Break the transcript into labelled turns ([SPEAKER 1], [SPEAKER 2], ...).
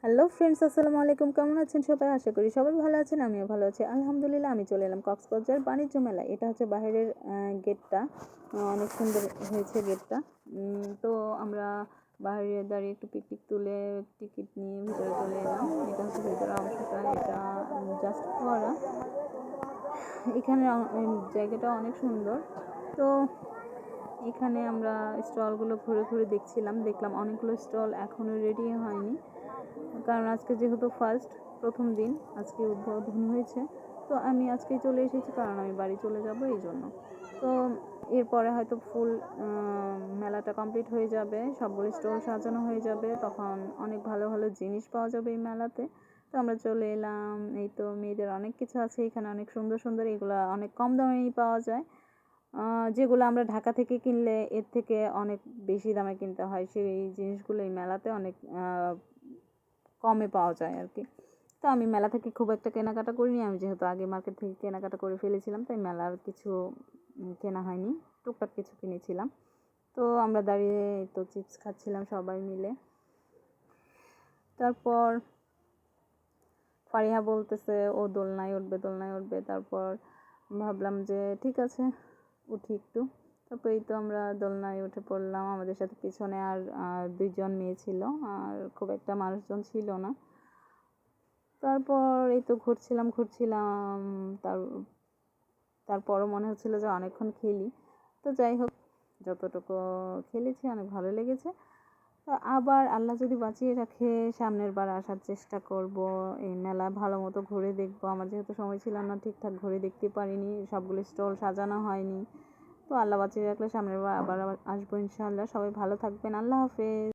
[SPEAKER 1] Hello friends, আসসালামু আলাইকুম। কেমন আছেন সবাই? আশা করি সবাই ভালো আছেন, আমিও ভালো আছি আলহামদুলিল্লাহ। আমি চলে এলাম কক্সবাজার বাণিজ্য মেলায়। এটা হচ্ছে বাইরের গেটটা, অনেক সুন্দর হয়েছে গেটটা। তো আমরা বাইরে দাঁড়িয়ে একটু পিকনিক তুলে টিকিট নিয়ে ভিতরে চলে এলাম। এটা হচ্ছে ভিতরের অংশটা, এটা জাস্ট ফোয়ারা। এখানে জায়গাটা অনেক সুন্দর। তো এখানে আমরা স্টলগুলো ঘুরে ঘুরে দেখলাম অনেকগুলো স্টল এখনও রেডি হয়নি, কারণ আজকে যেহেতু প্রথম দিন, আজকে উদ্বোধন হয়েছে। তো আমি আজকেই চলে এসেছি, কারণ আমি বাড়ি চলে যাব এই জন্য। তো এরপরে হয়তো ফুল মেলাটা কমপ্লিট হয়ে যাবে, সবগুলো স্টল সাজানো হয়ে যাবে, তখন অনেক ভালো ভালো জিনিস পাওয়া যাবে এই মেলাতে। তো আমরা চলে এলাম। এই তো মেয়েদের অনেক কিছু আছে এখানে, অনেক সুন্দর সুন্দর, এগুলো অনেক কম দামেই পাওয়া যায়। যেগুলো আমরা ঢাকা থেকে কিনলে এর থেকে অনেক বেশি দামে কিনতে হয়, সেই জিনিসগুলো এই মেলাতে অনেক কমে পাওয়া যায় আর কি। তো আমি মেলা থেকে খুব একটা কেনাকাটা করিনি, আমি যেহেতু আগে মার্কেট থেকে কেনাকাটা করে ফেলেছিলাম, তাই মেলার কিছু কেনা হয়নি, টুকটাক কিছু কিনেছিলাম। তো আমরা দাঁড়িয়ে তো চিপস খাচ্ছিলাম সবাই মিলে। তারপর ফারিহা বলতেছে ও দোলনায় উঠবে। তারপর ভাবলাম যে ঠিক আছে, উঠি একটু। তারপর এই তো আমরা দোলনায় উঠে পড়লাম। আমাদের সাথে পিছনে আর 2জন মেয়ে ছিল, আর খুব একটা মানুষজন ছিল না। তারপর এই তো ঘুরছিলাম। তারপরও মনে হচ্ছিল যে অনেকক্ষণ খেলি। তো যাই হোক, যতটুকু খেলেছি অনেক ভালো লেগেছে। তো আবার আল্লাহ যদি বাঁচিয়ে রাখে, সামনের বার আসার চেষ্টা করব, এই মেলা ভালো মতো ঘুরে দেখবো। আমার যেহেতু সময় ছিল না, ঠিকঠাক ঘুরে দেখতে পারিনি, সবগুলো স্টল সাজানো হয়নি। তো আল্লাহ বাঁচিয়ে রাখলে সামনের বার আবার আসবো ইনশাআল্লাহ। সবাই ভালো থাকবেন, আল্লাহ হাফেজ।